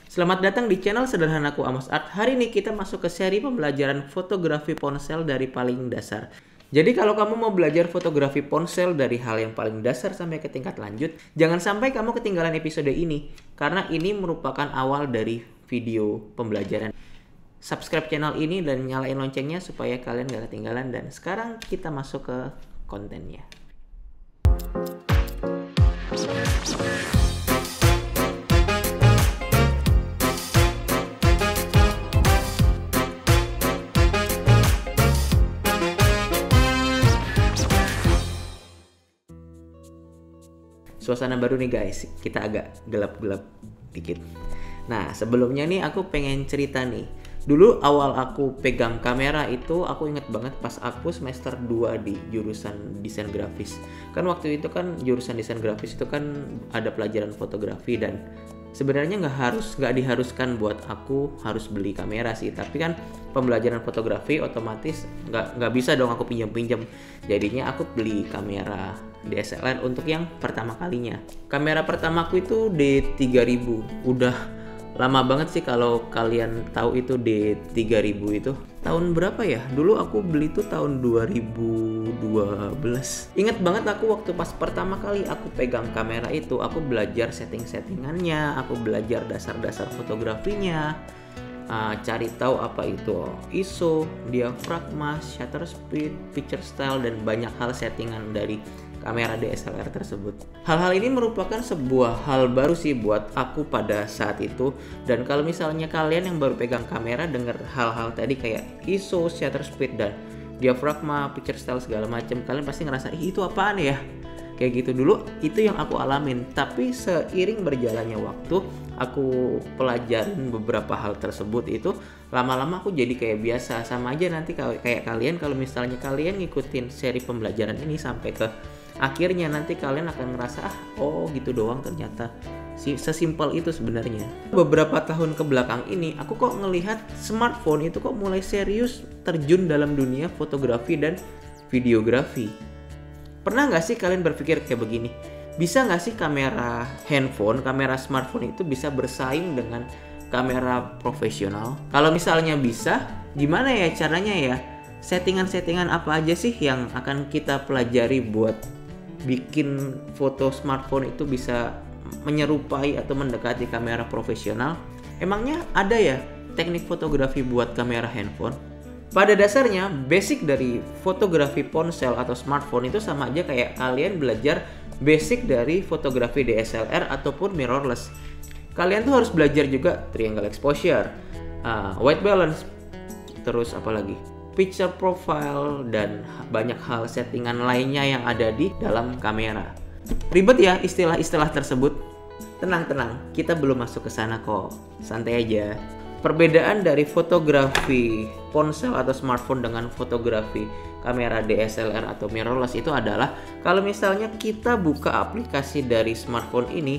Selamat datang di channel Sederhanaku Amos Art. Hari ini kita masuk ke seri pembelajaran fotografi ponsel dari paling dasar. Jadi kalau kamu mau belajar fotografi ponsel dari hal yang paling dasar sampai ke tingkat lanjut, jangan sampai kamu ketinggalan episode ini, karena ini merupakan awal dari video pembelajaran. Subscribe channel ini dan nyalain loncengnya supaya kalian gak ketinggalan. Dan sekarang kita masuk ke kontennya. Suasana baru nih guys, kita agak gelap-gelap dikit. Nah sebelumnya nih aku pengen cerita nih. Dulu awal aku pegang kamera itu aku inget banget pas aku semester 2 di jurusan desain grafis. Kan waktu itu kan jurusan desain grafis itu kan ada pelajaran fotografi, dan sebenarnya nggak diharuskan buat aku harus beli kamera sih. Tapi kan pembelajaran fotografi otomatis nggak bisa dong aku pinjam-pinjam. Jadinya aku beli kamera DSLR untuk yang pertama kalinya. Kamera pertamaku itu D3000. Udah lama banget sih kalau kalian tahu itu D3000 itu. Tahun berapa ya? Dulu aku beli tuh tahun 2012. Ingat banget aku waktu pas pertama kali aku pegang kamera itu, aku belajar setting-settingannya, aku belajar dasar-dasar fotografinya. Cari tahu apa itu ISO, diafragma, shutter speed, picture style, dan banyak hal settingan dari kamera DSLR tersebut. Hal-hal ini merupakan sebuah hal baru sih buat aku pada saat itu. Dan kalau misalnya kalian yang baru pegang kamera denger hal-hal tadi kayak ISO, shutter speed, dan diafragma, picture style segala macam, kalian pasti ngerasa itu apaan ya? Kayak gitu dulu, itu yang aku alamin. Tapi seiring berjalannya waktu, aku pelajarin beberapa hal tersebut, itu lama-lama aku jadi kayak biasa. Sama aja nanti kayak kalian, kalau misalnya kalian ngikutin seri pembelajaran ini sampai ke akhirnya, nanti kalian akan ngerasa oh gitu doang ternyata. Sesimpel itu sebenarnya. Beberapa tahun ke belakang ini aku kok ngelihat smartphone itu kok mulai serius terjun dalam dunia fotografi dan videografi. Pernah nggak sih kalian berpikir kayak begini? Bisa nggak sih kamera handphone, kamera smartphone itu bisa bersaing dengan kamera profesional? Kalau misalnya bisa, gimana ya caranya ya? Settingan-settingan apa aja sih yang akan kita pelajari buat bikin foto smartphone itu bisa menyerupai atau mendekati kamera profesional? Emangnya ada ya teknik fotografi buat kamera handphone? Pada dasarnya, basic dari fotografi ponsel atau smartphone itu sama aja kayak kalian belajar basic dari fotografi DSLR ataupun mirrorless. Kalian tuh harus belajar juga triangle exposure, white balance, terus apa lagi? Picture profile, dan banyak hal settingan lainnya yang ada di dalam kamera. Ribet ya istilah-istilah tersebut? Tenang, kita belum masuk ke sana kok. Santai aja. Perbedaan dari fotografi ponsel atau smartphone dengan fotografi kamera DSLR atau mirrorless itu adalah kalau misalnya kita buka aplikasi dari smartphone ini,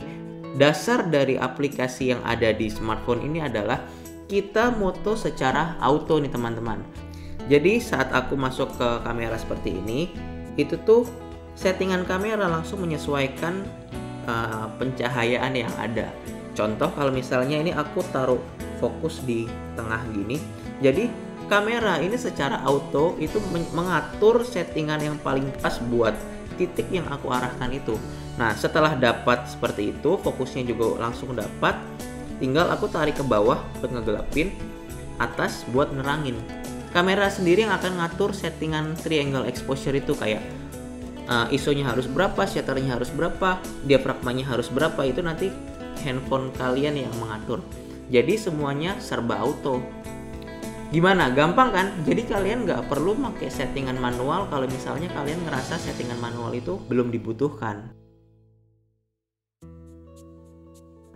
dasar dari aplikasi yang ada di smartphone ini adalah kita moto secara auto nih teman-teman. Jadi saat aku masuk ke kamera seperti ini, itu tuh settingan kamera langsung menyesuaikan pencahayaan yang ada. Contoh kalau misalnya ini aku taruh fokus di tengah gini, jadi kamera ini secara auto itu mengatur settingan yang paling pas buat titik yang aku arahkan itu. Nah setelah dapat seperti itu, fokusnya juga langsung dapat, tinggal aku tarik ke bawah buat ngegelapin, atas buat nerangin. Kamera sendiri yang akan ngatur settingan triangle exposure itu, kayak ISO-nya harus berapa, shutternya harus berapa, diafragmanya harus berapa, itu nanti handphone kalian yang mengatur. Jadi semuanya serba auto. Gimana? Gampang kan? Jadi kalian nggak perlu pakai settingan manual kalau misalnya kalian ngerasa settingan manual itu belum dibutuhkan.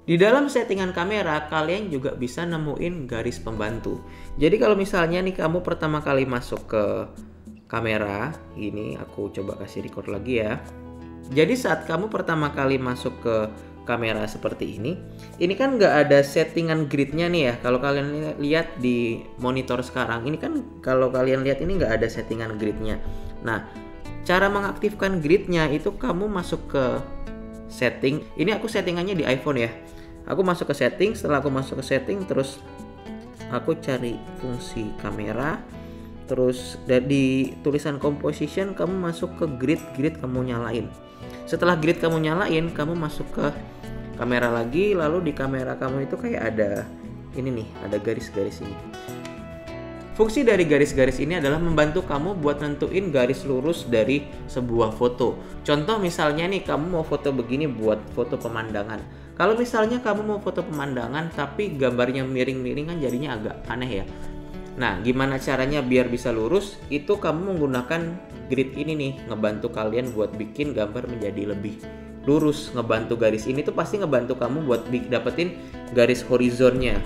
Di dalam settingan kamera, kalian juga bisa nemuin garis pembantu. Jadi kalau misalnya nih kamu pertama kali masuk ke kamera, ini aku coba kasih record lagi ya. Jadi saat kamu pertama kali masuk ke kamera seperti ini kan nggak ada settingan gridnya nih ya. Kalau kalian lihat di monitor sekarang, ini kan kalau kalian lihat ini nggak ada settingan gridnya. Nah, cara mengaktifkan gridnya itu kamu masuk ke setting. Ini aku settingannya di iPhone ya. Aku masuk ke setting, setelah aku masuk ke setting terus aku cari fungsi kamera. Terus dari tulisan composition kamu masuk ke grid kamu nyalain. Setelah grid kamu nyalain, kamu masuk ke kamera lagi, lalu di kamera kamu itu kayak ada ini nih, ada garis-garis ini. Fungsi dari garis-garis ini adalah membantu kamu buat nentuin garis lurus dari sebuah foto. Contoh misalnya nih, kamu mau foto begini buat foto pemandangan. Kalau misalnya kamu mau foto pemandangan tapi gambarnya miring-miring kan jadinya agak aneh ya. Nah, gimana caranya biar bisa lurus? Itu kamu menggunakan grid ini nih, ngebantu kalian buat bikin gambar menjadi lebih lurus. Ngebantu garis ini tuh pasti ngebantu kamu buat dapetin garis horizonnya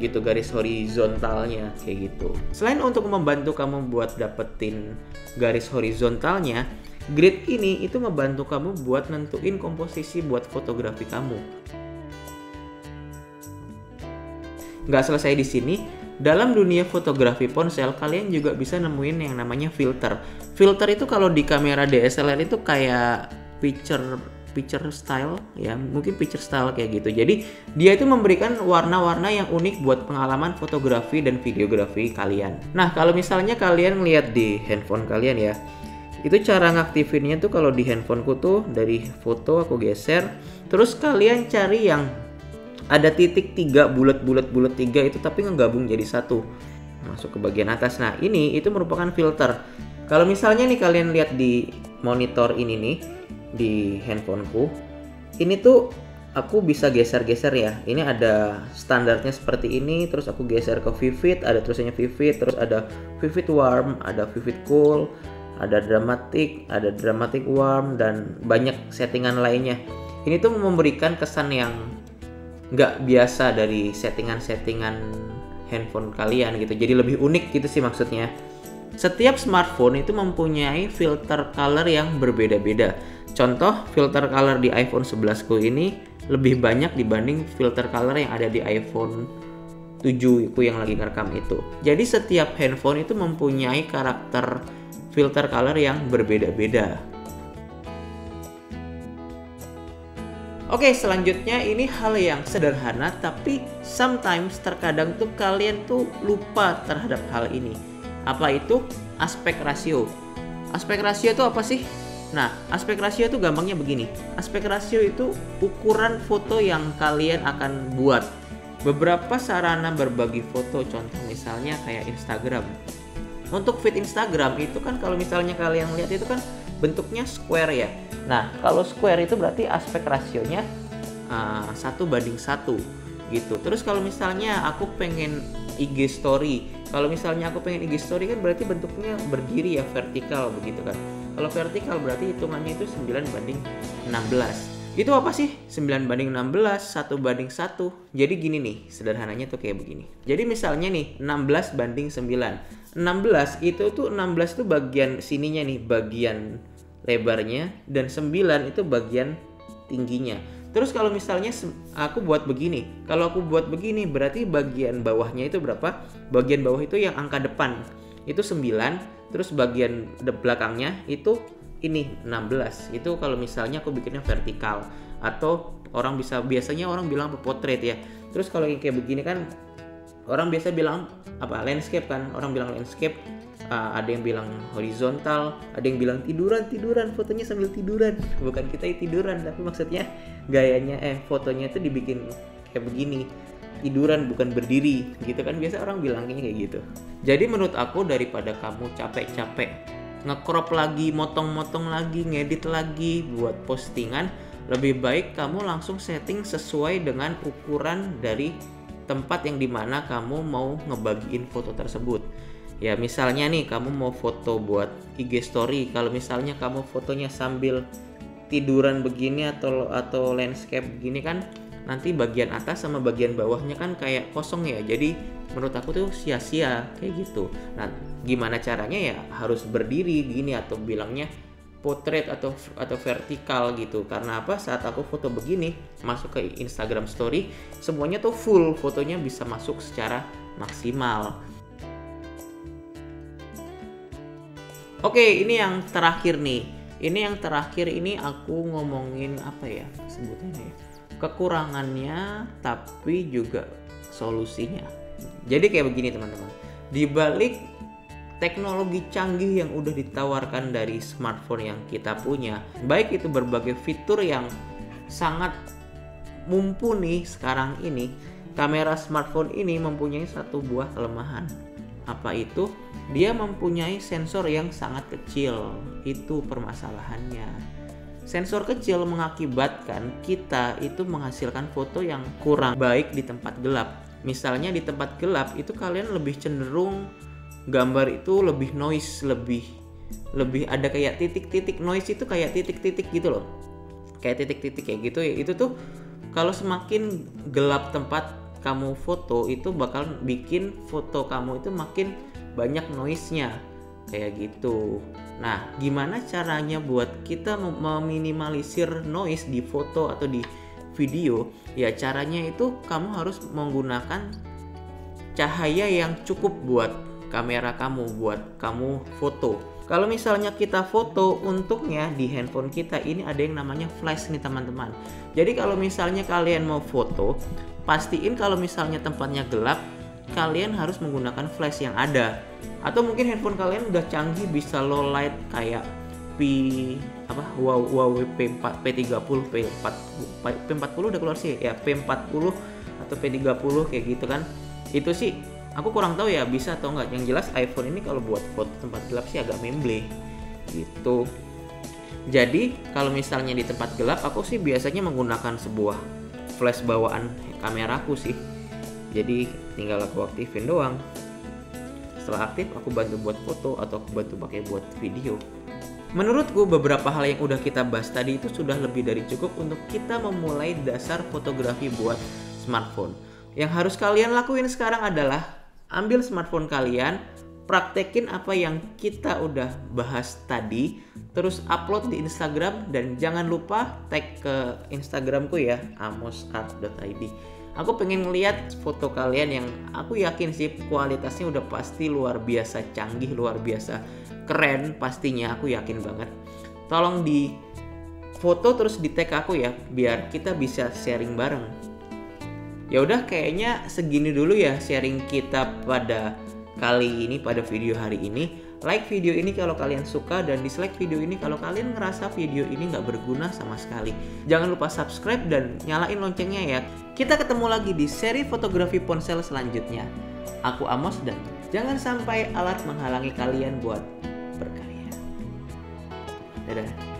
gitu, garis horizontalnya kayak gitu. Selain untuk membantu kamu buat dapetin garis horizontalnya, grid ini itu ngebantu kamu buat nentuin komposisi buat fotografi kamu. Nggak selesai di sini. Dalam dunia fotografi ponsel, kalian juga bisa nemuin yang namanya filter. Filter itu kalau di kamera DSLR itu kayak picture style ya, mungkin picture style kayak gitu. Jadi dia itu memberikan warna-warna yang unik buat pengalaman fotografi dan videografi kalian. Nah, kalau misalnya kalian lihat di handphone kalian ya, itu cara ngaktifinnya tuh kalau di handphoneku tuh dari foto aku geser, terus kalian cari yang ada titik 3 bulat 3 itu tapi ngegabung jadi satu, masuk ke bagian atas. Nah, ini itu merupakan filter. Kalau misalnya nih kalian lihat di monitor ini nih, di handphoneku ini tuh aku bisa geser-geser ya. Ini ada standarnya seperti ini, terus aku geser ke vivid, ada tulisannya vivid, terus ada vivid warm, ada vivid cool, ada dramatic warm, dan banyak settingan lainnya. Ini tuh memberikan kesan yang nggak biasa dari settingan handphone kalian gitu, jadi lebih unik gitu sih maksudnya. Setiap smartphone itu mempunyai filter color yang berbeda-beda. Contoh, filter color di iPhone 11 ku ini lebih banyak dibanding filter color yang ada di iPhone 7 ku yang lagi ngerekam itu. Jadi setiap handphone itu mempunyai karakter filter color yang berbeda-beda. Oke, selanjutnya ini hal yang sederhana tapi sometimes terkadang tuh kalian tuh lupa terhadap hal ini. Apa itu? Aspek rasio. Aspek rasio itu apa sih? Nah, aspek rasio itu gampangnya begini. Aspek rasio itu ukuran foto yang kalian akan buat. Beberapa sarana berbagi foto, contoh misalnya kayak Instagram. Untuk feed Instagram itu kan kalau misalnya kalian lihat itu kan bentuknya square ya. Nah, kalau square itu berarti aspek rasionya 1:1 gitu. Terus kalau misalnya aku pengen IG story, kalau misalnya aku pengen IG story kan berarti bentuknya berdiri ya, vertikal begitu kan. Kalau vertikal berarti hitungannya itu 9:16. Itu apa sih? 9:16, 1:1. Jadi gini nih, sederhananya tuh kayak begini. Jadi misalnya nih 16:9. 16 itu tuh bagian sininya nih, bagian lebarnya, dan 9 itu bagian tingginya. Terus kalau misalnya aku buat begini, kalau aku buat begini berarti bagian bawahnya itu berapa? Bagian bawah itu yang angka depan itu 9, terus bagian belakangnya itu ini 16. Itu kalau misalnya aku bikinnya vertikal, atau biasanya orang bilang portrait ya. Terus kalau yang kayak begini kan orang biasa bilang apa? Landscape kan. Orang bilang landscape. Ada yang bilang horizontal, ada yang bilang tiduran, fotonya sambil tiduran. Bukan kita tiduran, tapi maksudnya gayanya fotonya itu dibikin kayak begini, tiduran bukan berdiri gitu kan, biasa orang bilangnya kayak gitu. Jadi menurut aku daripada kamu capek-capek nge-crop lagi, motong-motong lagi, ngedit lagi buat postingan, lebih baik kamu langsung setting sesuai dengan ukuran dari tempat yang dimana kamu mau ngebagiin foto tersebut. Ya misalnya nih kamu mau foto buat IG story, kalau misalnya kamu fotonya sambil tiduran begini atau landscape begini kan, nanti bagian atas sama bagian bawahnya kan kayak kosong ya. Jadi menurut aku tuh sia-sia kayak gitu. Nah, gimana caranya ya? Harus berdiri gini atau bilangnya portrait atau vertikal gitu. Karena apa? Saat aku foto begini masuk ke Instagram story, semuanya tuh full, fotonya bisa masuk secara maksimal. Oke, ini yang terakhir nih. Ini yang terakhir ini aku ngomongin apa ya sebutannya ya? kekurangannya tapi juga solusinya. Jadi kayak begini teman-teman, di balik teknologi canggih yang udah ditawarkan dari smartphone yang kita punya, baik itu berbagai fitur yang sangat mumpuni sekarang ini, kamera smartphone ini mempunyai satu buah kelemahan. Apa itu? Dia mempunyai sensor yang sangat kecil. Itu permasalahannya. Sensor kecil mengakibatkan kita itu menghasilkan foto yang kurang baik di tempat gelap. Misalnya di tempat gelap itu kalian lebih cenderung gambar itu lebih noise, lebih ada kayak titik-titik. Noise itu kayak titik-titik gitu loh. Kayak titik-titik kayak gitu ya. Itu tuh kalau semakin gelap tempat kamu foto itu bakal bikin foto kamu itu makin banyak noise-nya kayak gitu. Nah, gimana caranya buat kita meminimalisir noise di foto atau di video? Ya caranya itu kamu harus menggunakan cahaya yang cukup buat kamera kamu, buat kamu foto. Kalau misalnya kita foto, untuknya di handphone kita ini ada yang namanya flash nih teman-teman. Jadi kalau misalnya kalian mau foto, pastiin kalau misalnya tempatnya gelap, kalian harus menggunakan flash yang ada. Atau mungkin handphone kalian udah canggih, bisa low light kayak Huawei P30, P40 udah keluar sih ya, P40 atau P30 kayak gitu kan. Itu sih aku kurang tahu ya bisa atau enggak. Yang jelas iPhone ini kalau buat foto tempat gelap sih agak memble gitu. Jadi kalau misalnya di tempat gelap, aku sih biasanya menggunakan sebuah flash bawaan kameraku sih. Jadi tinggal aku aktifin doang. Setelah aktif aku bantu buat foto atau aku bantu pakai buat video. Menurutku beberapa hal yang udah kita bahas tadi itu sudah lebih dari cukup untuk kita memulai dasar fotografi buat smartphone. Yang harus kalian lakuin sekarang adalah ambil smartphone kalian, praktekin apa yang kita udah bahas tadi, terus upload di Instagram, dan jangan lupa tag ke Instagramku ya, amosart.id. Aku pengen ngeliat foto kalian yang aku yakin sih kualitasnya udah pasti luar biasa canggih, luar biasa keren pastinya, aku yakin banget. Tolong di foto terus di tag aku ya, biar kita bisa sharing bareng. Ya udah, kayaknya segini dulu ya sharing kita pada kali ini, pada video hari ini. Like video ini kalau kalian suka, dan dislike video ini kalau kalian ngerasa video ini nggak berguna sama sekali. Jangan lupa subscribe dan nyalain loncengnya ya. Kita ketemu lagi di seri fotografi ponsel selanjutnya. Aku Amos, dan jangan sampai alat menghalangi kalian buat berkarya. Dadah.